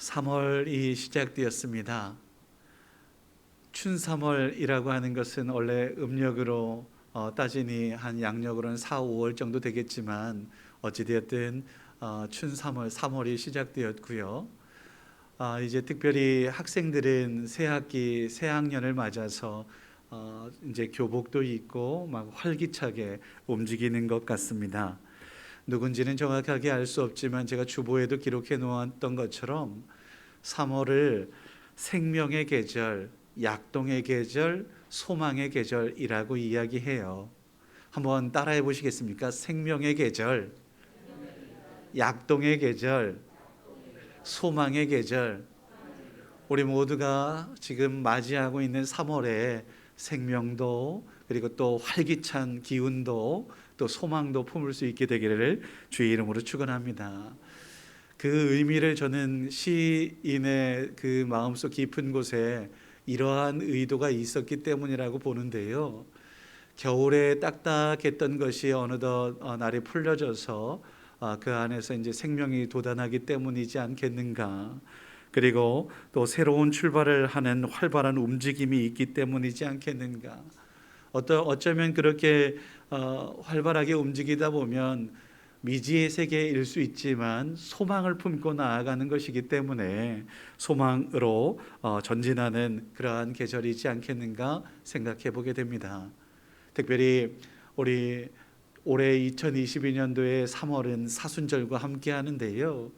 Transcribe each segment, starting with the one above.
3월이 시작되었습니다. 춘3월이라고 하는 것은 원래 음력으로 따지니 한 양력으로는 4, 5월 정도 되겠지만 어찌되었든 춘3월, 3월이 시작되었고요. 이제 특별히 학생들은 새 학기, 새 학년을 맞아서 이제 교복도 입고 막 활기차게 움직이는 것 같습니다. 누군지는 정확하게 알 수 없지만 제가 주보에도 기록해 놓았던 것처럼 3월을 생명의 계절, 약동의 계절, 소망의 계절이라고 이야기해요. 한번 따라해 보시겠습니까? 생명의 계절, 약동의 계절, 소망의 계절. 우리 모두가 지금 맞이하고 있는 3월에 생명도 그리고 또 활기찬 기운도 또 소망도 품을 수 있게 되기를 주의 이름으로 축원합니다. 그 의미를 저는 시인의 그 마음속 깊은 곳에 이러한 의도가 있었기 때문이라고 보는데요. 겨울에 딱딱했던 것이 어느덧 날이 풀려져서 그 안에서 이제 생명이 돋아나기 때문이지 않겠는가. 그리고 또 새로운 출발을 하는 활발한 움직임이 있기 때문이지 않겠는가. 어쩌면 그렇게 활발하게 움직이다 보면 미지의 세계일 수 있지만 소망을 품고 나아가는 것이기 때문에 소망으로 전진하는 그러한 계절이지 않겠는가 생각해 보게 됩니다. 특별히 우리 올해 2022년도의 3월은 사순절과 함께 하는데요.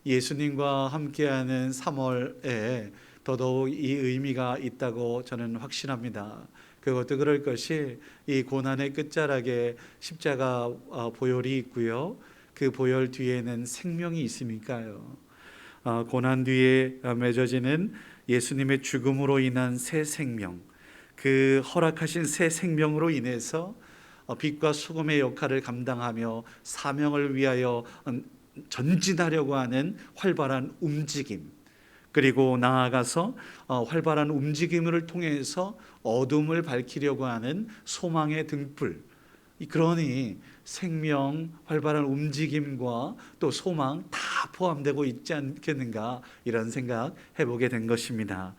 예수님과 함께하는 3월에 더더욱 이 의미가 있다고 저는 확신합니다. 그것도 그럴 것이 이 고난의 끝자락에 십자가 보혈이 있고요. 그 보혈 뒤에는 생명이 있으니까요. 고난 뒤에 맺어지는 예수님의 죽음으로 인한 새 생명, 그 허락하신 새 생명으로 인해서 빛과 소금의 역할을 감당하며 사명을 위하여 전진하려고 하는 활발한 움직임, 그리고 나아가서 활발한 움직임을 통해서 어둠을 밝히려고 하는 소망의 등불. 그러니 생명, 활발한 움직임과 또 소망 다 포함되고 있지 않겠는가, 이런 생각 해보게 된 것입니다.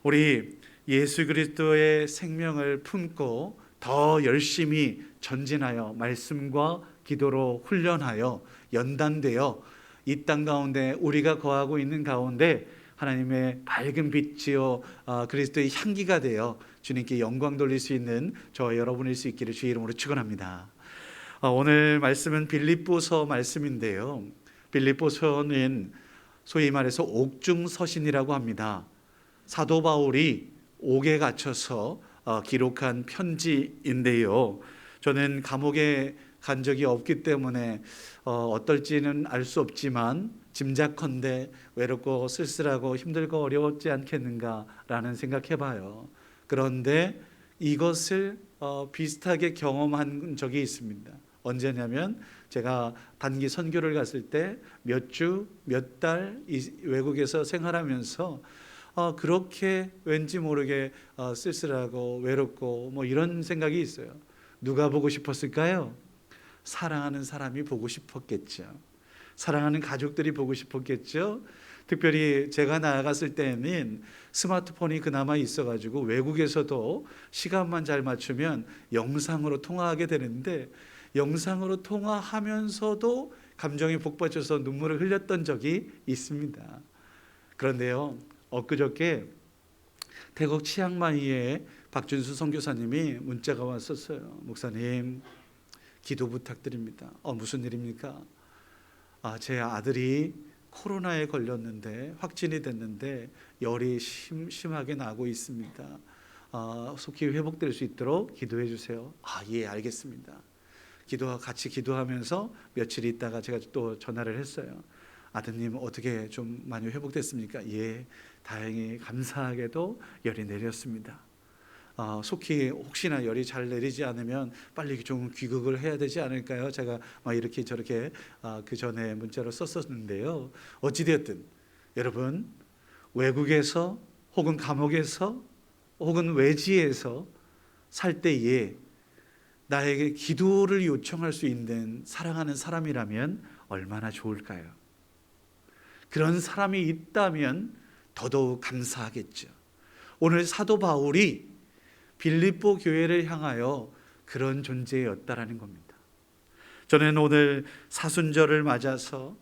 우리 예수 그리스도의 생명을 품고 더 열심히 전진하여 말씀과 기도로 훈련하여 연단되어 이 땅 가운데 우리가 거하고 있는 가운데 하나님의 밝은 빛이요 그리스도의 향기가 되어 주님께 영광 돌릴 수 있는 저와 여러분일 수 있기를 주의 이름으로 축원합니다. 오늘 말씀은 빌립보서 말씀인데요. 빌립보서는 소위 말해서 옥중서신이라고 합니다. 사도 바울이 옥에 갇혀서 기록한 편지인데요. 저는 감옥에 간 적이 없기 때문에 어떨지는 알 수 없지만 짐작컨대 외롭고 쓸쓸하고 힘들고 어려웠지 않겠는가라는 생각해봐요. 그런데 이것을 비슷하게 경험한 적이 있습니다. 언제냐면 제가 단기 선교를 갔을 때 몇 주, 몇 달 외국에서 생활하면서 그렇게 왠지 모르게 쓸쓸하고 외롭고 뭐 이런 생각이 있어요. 누가 보고 싶었을까요? 사랑하는 사람이 보고 싶었겠죠. 사랑하는 가족들이 보고 싶었겠죠. 특별히 제가 나아갔을 때는 스마트폰이 그나마 있어가지고 외국에서도 시간만 잘 맞추면 영상으로 통화하게 되는데 영상으로 통화하면서도 감정이 복받쳐서 눈물을 흘렸던 적이 있습니다. 그런데요, 엊그저께 태국 치앙마이에 박준수 선교사님이 문자가 왔었어요. 목사님, 기도 부탁드립니다. 무슨 일입니까? 제 아들이 코로나에 걸렸는데 확진이 됐는데 열이 심하게 나고 있습니다. 속히 회복될 수 있도록 기도해 주세요. 예, 알겠습니다. 같이 기도하면서 며칠 있다가 제가 또 전화를 했어요. 아드님 어떻게 좀 많이 회복됐습니까? 예, 다행히 감사하게도 열이 내렸습니다. 속히 혹시나 열이 잘 내리지 않으면 빨리 좀 귀국을 해야 되지 않을까요? 제가 이렇게 저렇게 그 전에 문자로 썼었는데요. 어찌되었든 여러분, 외국에서 혹은 감옥에서 혹은 외지에서 살 때에 나에게 기도를 요청할 수 있는 사랑하는 사람이라면 얼마나 좋을까요? 그런 사람이 있다면 더더욱 감사하겠죠. 오늘 사도 바울이 빌립보 교회를 향하여 그런 존재였다라는 겁니다. 저는 오늘 사순절을 맞아서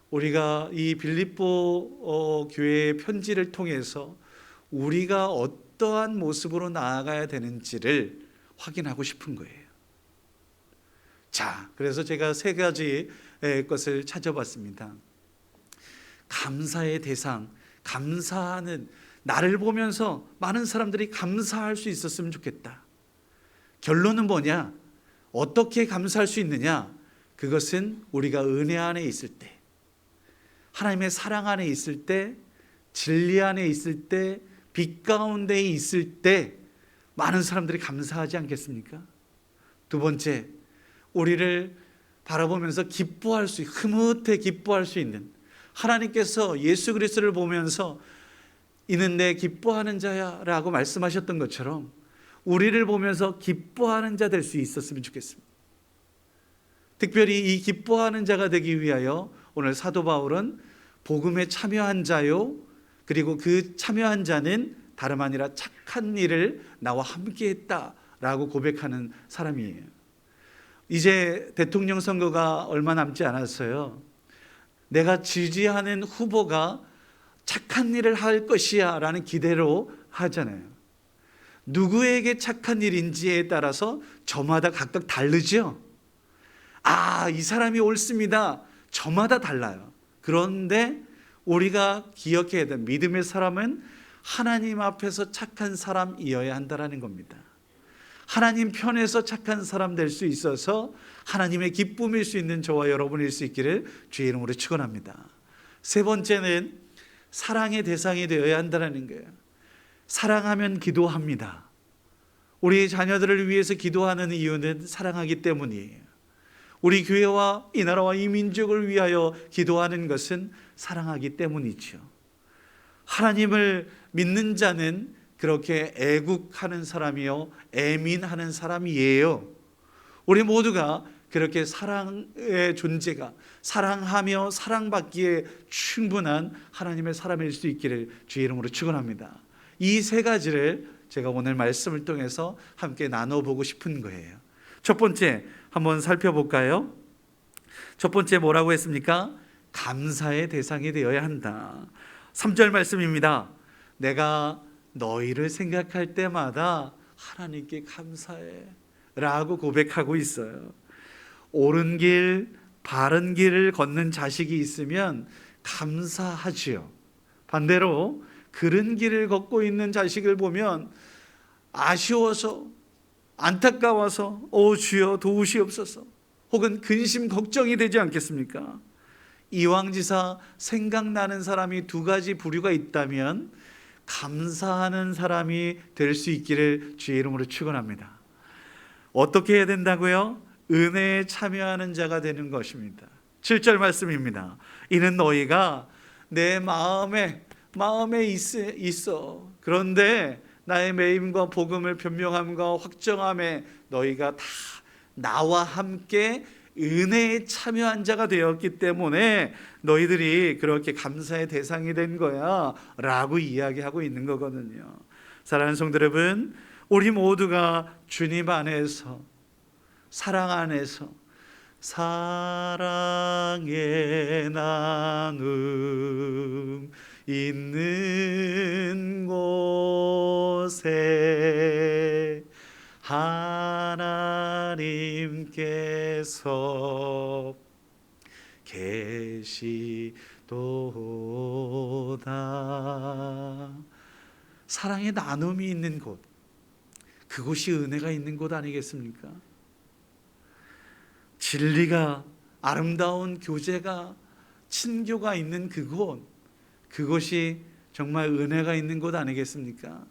우리가 이 빌립보 교회의 편지를 통해서 우리가 어떠한 모습으로 나아가야 되는지를 확인하고 싶은 거예요. 자, 그래서 제가 세 가지 것을 찾아봤습니다. 감사의 대상, 감사하는, 나를 보면서 많은 사람들이 감사할 수 있었으면 좋겠다. 결론은 뭐냐? 어떻게 감사할 수 있느냐? 그것은 우리가 은혜 안에 있을 때, 하나님의 사랑 안에 있을 때, 진리 안에 있을 때, 빛 가운데 있을 때 많은 사람들이 감사하지 않겠습니까? 두 번째, 우리를 바라보면서 기뻐할 수, 흐뭇해 기뻐할 수 있는, 하나님께서 예수 그리스도를 보면서 이는 내 기뻐하는 자야 라고 말씀하셨던 것처럼 우리를 보면서 기뻐하는 자 될 수 있었으면 좋겠습니다. 특별히 이 기뻐하는 자가 되기 위하여 오늘 사도 바울은 복음에 참여한 자요, 그리고 그 참여한 자는 다름 아니라 착한 일을 나와 함께 했다라고 고백하는 사람이에요. 이제 대통령 선거가 얼마 남지 않았어요. 내가 지지하는 후보가 착한 일을 할 것이야 라는 기대로 하잖아요. 누구에게 착한 일인지에 따라서 저마다 각각 다르죠. 아, 이 사람이 옳습니다. 저마다 달라요. 그런데 우리가 기억해야 되는 믿음의 사람은 하나님 앞에서 착한 사람이어야 한다는 겁니다. 하나님 편에서 착한 사람 될 수 있어서 하나님의 기쁨일 수 있는 저와 여러분일 수 있기를 주의 이름으로 축원합니다. 세 번째는 사랑의 대상이 되어야 한다는 거예요. 사랑하면 기도합니다. 우리 자녀들을 위해서 기도하는 이유는 사랑하기 때문이에요. 우리 교회와 이 나라와 이 민족을 위하여 기도하는 것은 사랑하기 때문이죠. 하나님을 믿는 자는 그렇게 애국하는 사람이요, 애민하는 사람이에요. 우리 모두가 그렇게 사랑의 존재가, 사랑하며 사랑받기에 충분한 하나님의 사람일 수 있기를 주의 이름으로 축원합니다. 이 세 가지를 제가 오늘 말씀을 통해서 함께 나눠보고 싶은 거예요. 첫 번째 한번 살펴볼까요? 첫 번째 뭐라고 했습니까? 감사의 대상이 되어야 한다. 3절 말씀입니다. 내가 너희를 생각할 때마다 하나님께 감사해 라고 고백하고 있어요. 옳은 길, 바른 길을 걷는 자식이 있으면 감사하지요. 반대로 그른 길을 걷고 있는 자식을 보면 아쉬워서, 안타까워서 주여 도우시옵소서, 혹은 근심 걱정이 되지 않겠습니까? 이왕지사 생각나는 사람이 두 가지 부류가 있다면 감사하는 사람이 될 수 있기를 주의 이름으로 축원합니다. 어떻게 해야 된다고요? 은혜에 참여하는 자가 되는 것입니다. 7절 말씀입니다. 이는 너희가 내 마음에 있어. 그런데 나의 매임과 복음을 변명함과 확정함에 너희가 다 나와 함께 은혜에 참여한 자가 되었기 때문에 너희들이 그렇게 감사의 대상이 된 거야 라고 이야기하고 있는 거거든요. 사랑하는 성도 여러분, 우리 모두가 주님 안에서, 사랑 안에서 사랑의 나눔 있는 곳에 하나님께서 계시도다. 사랑의 나눔이 있는 곳, 그곳이 은혜가 있는 곳 아니겠습니까? 진리가, 아름다운 교제가, 친교가 있는 그곳, 그곳이 정말 은혜가 있는 곳 아니겠습니까?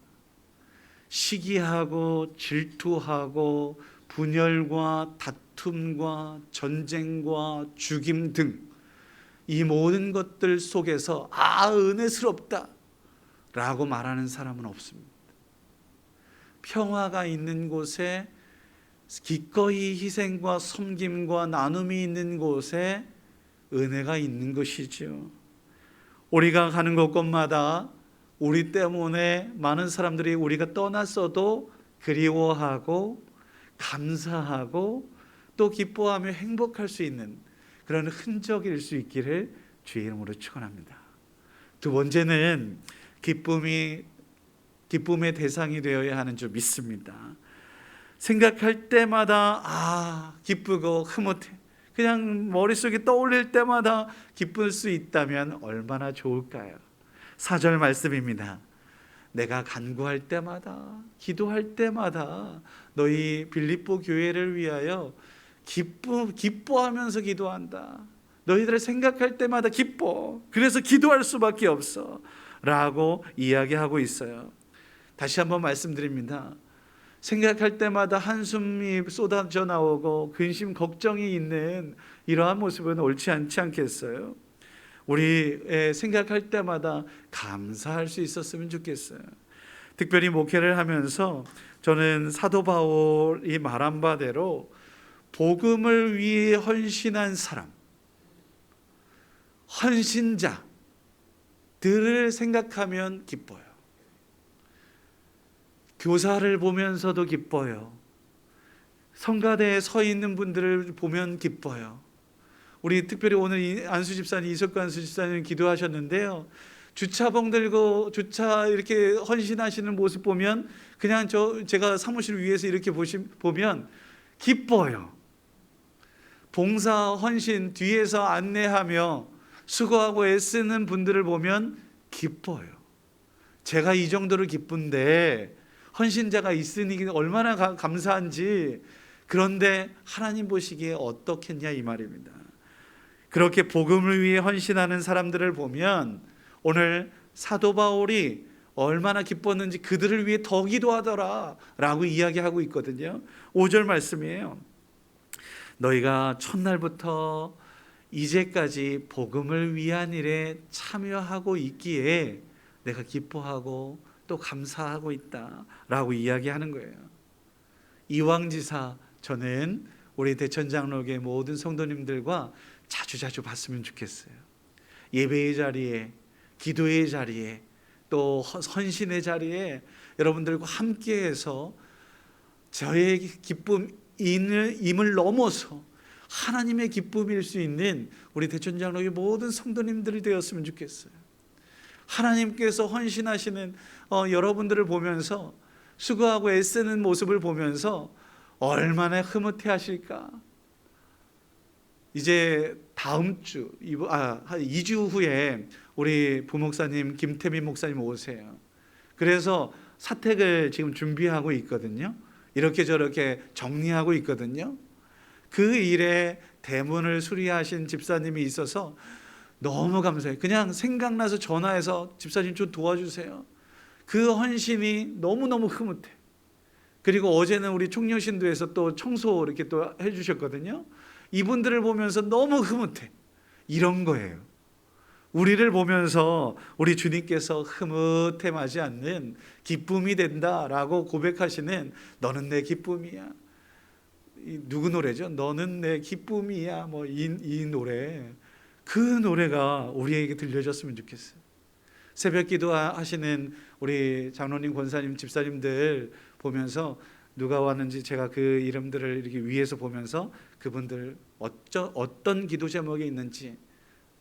시기하고 질투하고 분열과 다툼과 전쟁과 죽임 등 이 모든 것들 속에서 은혜스럽다 라고 말하는 사람은 없습니다. 평화가 있는 곳에, 기꺼이 희생과 섬김과 나눔이 있는 곳에 은혜가 있는 것이죠. 우리가 가는 곳곳마다 우리 때문에 많은 사람들이 우리가 떠났어도 그리워하고 감사하고 또 기뻐하며 행복할 수 있는 그런 흔적일 수 있기를 주의 이름으로 축원합니다. 두 번째는 기쁨의 대상이 되어야 하는 줄 믿습니다. 생각할 때마다 기쁘고 흐뭇해, 그냥 머릿속에 떠올릴 때마다 기쁠 수 있다면 얼마나 좋을까요? 4절 말씀입니다. 내가 간구할 때마다, 기도할 때마다 너희 빌립보 교회를 위하여 기뻐하면서 기도한다. 너희들을 생각할 때마다 기뻐. 그래서 기도할 수밖에 없어 라고 이야기하고 있어요. 다시 한번 말씀드립니다. 생각할 때마다 한숨이 쏟아져 나오고 근심 걱정이 있는 이러한 모습은 옳지 않지 않겠어요? 우리 생각할 때마다 감사할 수 있었으면 좋겠어요. 특별히 목회를 하면서 저는 사도 바울이 말한 바대로 복음을 위해 헌신한 사람, 헌신자들을 생각하면 기뻐요. 교사를 보면서도 기뻐요. 성가대에 서 있는 분들을 보면 기뻐요. 우리 특별히 오늘 안수 집사님, 이석구 안수 집사님 기도하셨는데요. 주차봉 들고 주차 이렇게 헌신하시는 모습 보면 그냥 제가 사무실 위에서 이렇게 보면 기뻐요. 봉사 헌신 뒤에서 안내하며 수고하고 애쓰는 분들을 보면 기뻐요. 제가 이 정도로 기쁜데 헌신자가 있으니 얼마나 감사한지. 그런데 하나님 보시기에 어떻겠냐 이 말입니다. 그렇게 복음을 위해 헌신하는 사람들을 보면 오늘 사도 바울이 얼마나 기뻤는지 그들을 위해 더 기도하더라 라고 이야기하고 있거든요. 5절 말씀이에요. 너희가 첫날부터 이제까지 복음을 위한 일에 참여하고 있기에 내가 기뻐하고 또 감사하고 있다라고 이야기하는 거예요. 이왕지사, 저는 우리 대천장로교회 모든 성도님들과 자주 봤으면 좋겠어요. 예배의 자리에, 기도의 자리에, 또 헌신의 자리에 여러분들과 함께해서 저의 기쁨임을 넘어서 하나님의 기쁨일 수 있는 우리 대천장로교회 모든 성도님들이 되었으면 좋겠어요. 하나님께서 헌신하시는 여러분들을 보면서, 수고하고 애쓰는 모습을 보면서 얼마나 흐뭇해 하실까. 이제 다음 주, 2주 후에 우리 부목사님 김태민 목사님 오세요. 그래서 사택을 지금 준비하고 있거든요. 이렇게 저렇게 정리하고 있거든요. 그 일에 대문을 수리하신 집사님이 있어서 너무 감사해요. 그냥 생각나서 전화해서 집사님 좀 도와주세요. 그 헌신이 너무너무 흐뭇해. 그리고 어제는 우리 총녀신도에서 또 청소 이렇게 또 해주셨거든요. 이분들을 보면서 너무 흐뭇해. 이런 거예요. 우리를 보면서 우리 주님께서 흐뭇해하지 않는 기쁨이 된다라고 고백하시는 너는 내 기쁨이야. 누구 노래죠? 너는 내 기쁨이야. 뭐 이 노래. 그 노래가 우리에게 들려졌으면 좋겠어요. 새벽 기도하시는 우리 장로님, 권사님, 집사님들 보면서 누가 왔는지 제가 그 이름들을 이렇게 위에서 보면서 그분들 어떤 기도 제목이 있는지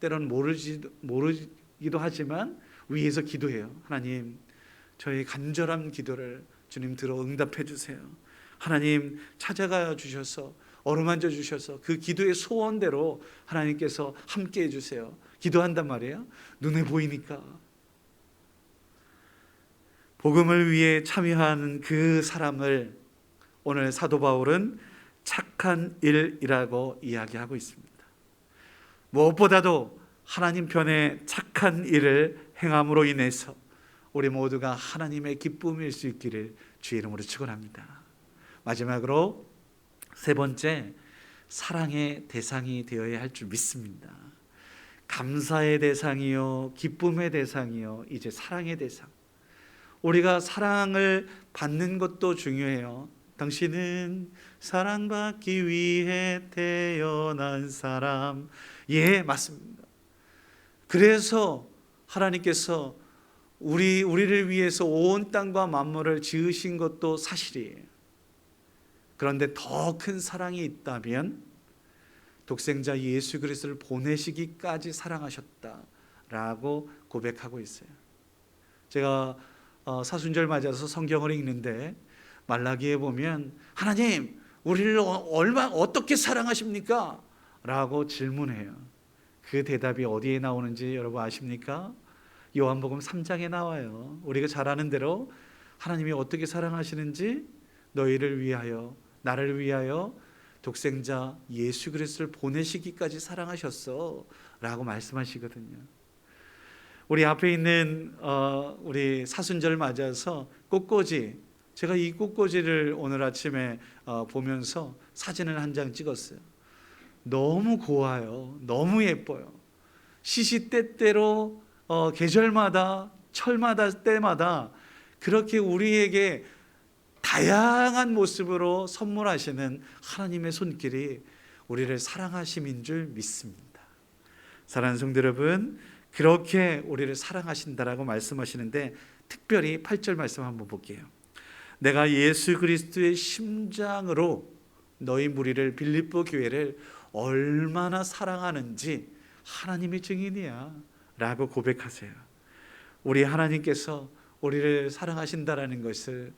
때로는 모르기도 하지만 위에서 기도해요. 하나님, 저희 간절한 기도를 주님 들어 응답해 주세요. 하나님 찾아가 주셔서 어루만져 주셔서 그 기도의 소원대로 하나님께서 함께 해주세요. 기도한단 말이에요. 눈에 보이니까. 복음을 위해 참여하는 그 사람을 오늘 사도 바울은 착한 일이라고 이야기하고 있습니다. 무엇보다도 하나님 편에 착한 일을 행함으로 인해서 우리 모두가 하나님의 기쁨일 수 있기를 주의 이름으로 축원합니다. 마지막으로 세 번째, 사랑의 대상이 되어야 할 줄 믿습니다. 감사의 대상이요, 기쁨의 대상이요, 이제 사랑의 대상. 우리가 사랑을 받는 것도 중요해요. 당신은 사랑받기 위해 태어난 사람. 예, 맞습니다. 그래서 하나님께서 우리를 위해서 온 땅과 만물을 지으신 것도 사실이에요. 그런데 더 큰 사랑이 있다면 독생자 예수 그리스도를 보내시기까지 사랑하셨다라고 고백하고 있어요. 제가 사순절 맞아서 성경을 읽는데 말라기에 보면 하나님 우리를 어떻게 사랑하십니까? 라고 질문해요. 그 대답이 어디에 나오는지 여러분 아십니까? 요한복음 3장에 나와요. 우리가 잘 아는 대로 하나님이 어떻게 사랑하시는지 너희를 위하여 나를 위하여 독생자 예수 그리스도를 보내시기까지 사랑하셨어 라고 말씀하시거든요. 우리 앞에 있는 우리 사순절 맞아서 꽃꽂이, 제가 이 꽃꽂이를 오늘 아침에 보면서 사진을 한 장 찍었어요. 너무 고와요. 너무 예뻐요. 시시때때로 계절마다 철마다 때마다 그렇게 우리에게 다양한 모습으로 선물하시는 하나님의 손길이 우리를 사랑하심인 줄 믿습니다. 사랑하는 성도 여러분, 그렇게 우리를 사랑하신다라고 말씀하시는데 특별히 8절 말씀 한번 볼게요. 내가 예수 그리스도의 심장으로 너희 무리를 빌립보 교회를 얼마나 사랑하는지 하나님이 증인이야 라고 고백하세요. 우리 하나님께서 우리를 사랑하신다라는 것을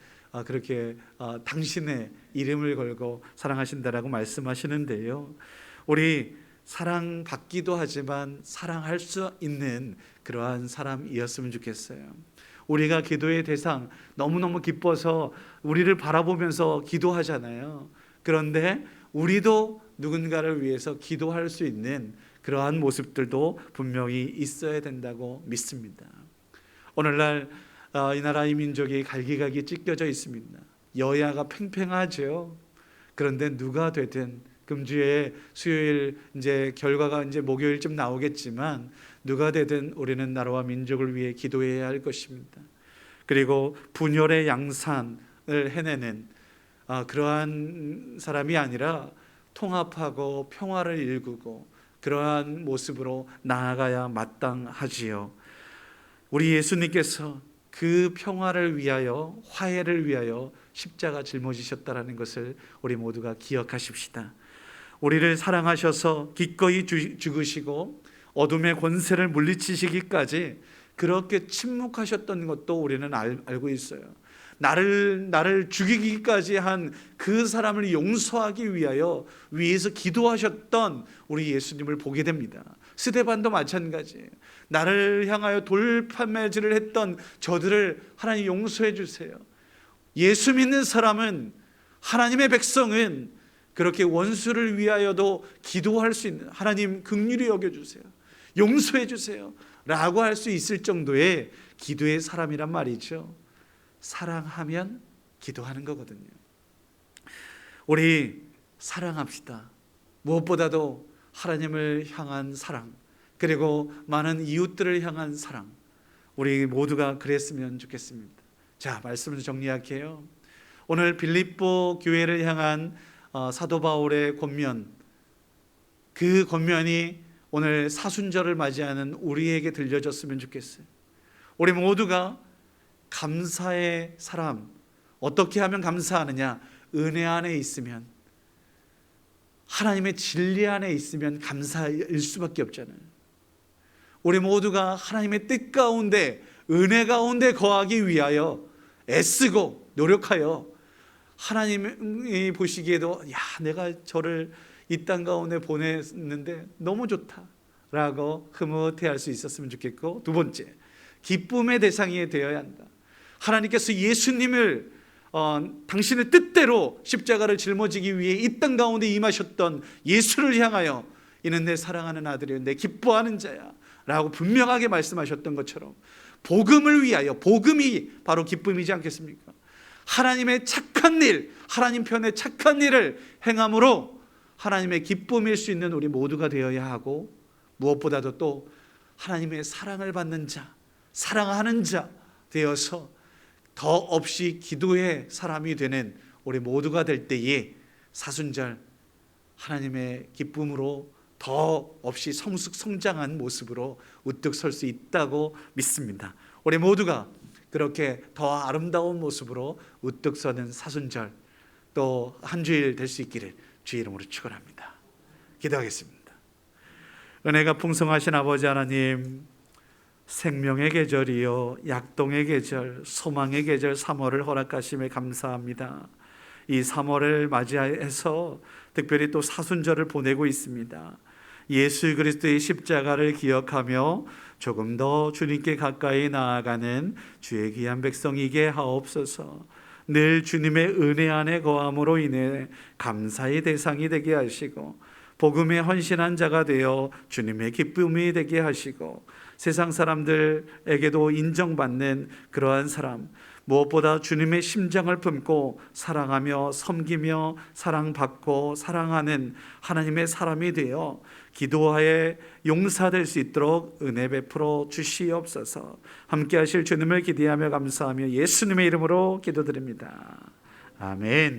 그렇게 당신의 이름을 걸고 사랑하신다라고 말씀하시는데요. 우리 사랑받기도 하지만 사랑할 수 있는 그러한 사람이었으면 좋겠어요. 우리가 기도의 대상 너무너무 기뻐서 우리를 바라보면서 기도하잖아요. 그런데 우리도 누군가를 위해서 기도할 수 있는 그러한 모습들도 분명히 있어야 된다고 믿습니다. 오늘날 이 나라 이 민족이 갈기갈기 찢겨져 있습니다. 여야가 팽팽하죠. 그런데 누가 되든 금주에 수요일 이제 결과가 이제 목요일쯤 나오겠지만 누가 되든 우리는 나라와 민족을 위해 기도해야 할 것입니다. 그리고 분열의 양산을 해내는 그러한 사람이 아니라 통합하고 평화를 일구고 그러한 모습으로 나아가야 마땅하지요. 우리 예수님께서 그 평화를 위하여 화해를 위하여 십자가 짊어지셨다라는 것을 우리 모두가 기억하십시다. 우리를 사랑하셔서 기꺼이 죽으시고 어둠의 권세를 물리치시기까지 그렇게 침묵하셨던 것도 우리는 알고 있어요. 나를 죽이기까지 한 그 사람을 용서하기 위하여 위에서 기도하셨던 우리 예수님을 보게 됩니다. 스데반도 마찬가지예요. 나를 향하여 돌판매질을 했던 저들을 하나님 용서해 주세요. 예수 믿는 사람은, 하나님의 백성은 그렇게 원수를 위하여도 기도할 수 있는, 하나님 긍휼히 여겨주세요, 용서해 주세요 라고 할 수 있을 정도의 기도의 사람이란 말이죠. 사랑하면 기도하는 거거든요. 우리 사랑합시다. 무엇보다도 하나님을 향한 사랑, 그리고 많은 이웃들을 향한 사랑, 우리 모두가 그랬으면 좋겠습니다. 자, 말씀을 정리할게요. 오늘 빌립보 교회를 향한 사도 바울의 권면, 그 권면이 오늘 사순절을 맞이하는 우리에게 들려졌으면 좋겠어요. 우리 모두가 감사의 사람, 어떻게 하면 감사하느냐? 은혜 안에 있으면, 하나님의 진리 안에 있으면 감사일 수밖에 없잖아요. 우리 모두가 하나님의 뜻 가운데, 은혜 가운데 거하기 위하여 애쓰고 노력하여 하나님이 보시기에도 내가 저를 이 땅 가운데 보냈는데 너무 좋다라고 흐뭇해할 수 있었으면 좋겠고, 두 번째, 기쁨의 대상이 되어야 한다. 하나님께서 예수님을 당신의 뜻대로 십자가를 짊어지기 위해 이 땅 가운데 임하셨던 예수를 향하여 이는 내 사랑하는 아들이요 내 기뻐하는 자야 라고 분명하게 말씀하셨던 것처럼 복음을 위하여, 복음이 바로 기쁨이지 않겠습니까? 하나님의 착한 일, 하나님 편의 착한 일을 행함으로 하나님의 기쁨일 수 있는 우리 모두가 되어야 하고, 무엇보다도 또 하나님의 사랑을 받는 자, 사랑하는 자 되어서 더 없이 기도의 사람이 되는 우리 모두가 될 때에 사순절 하나님의 기쁨으로 더 없이 성장한 모습으로 우뚝 설 수 있다고 믿습니다. 우리 모두가 그렇게 더 아름다운 모습으로 우뚝 서는 사순절 또 한 주일 될 수 있기를 주의 이름으로 축원합니다. 기도하겠습니다. 은혜가 풍성하신 아버지 하나님, 생명의 계절이요 약동의 계절, 소망의 계절 3월을 허락하심에 감사합니다. 이 3월을 맞이해서 특별히 또 사순절을 보내고 있습니다. 예수 그리스도의 십자가를 기억하며 조금 더 주님께 가까이 나아가는 주의 귀한 백성이게 하옵소서. 늘 주님의 은혜 안에 거함으로 인해 감사의 대상이 되게 하시고 복음에 헌신한 자가 되어 주님의 기쁨이 되게 하시고 세상 사람들에게도 인정받는 그러한 사람, 무엇보다 주님의 심장을 품고 사랑하며 섬기며 사랑받고 사랑하는 하나님의 사람이 되어 기도하에 용사될 수 있도록 은혜 베풀어 주시옵소서. 함께 하실 주님을 기대하며 감사하며 예수님의 이름으로 기도드립니다. 아멘.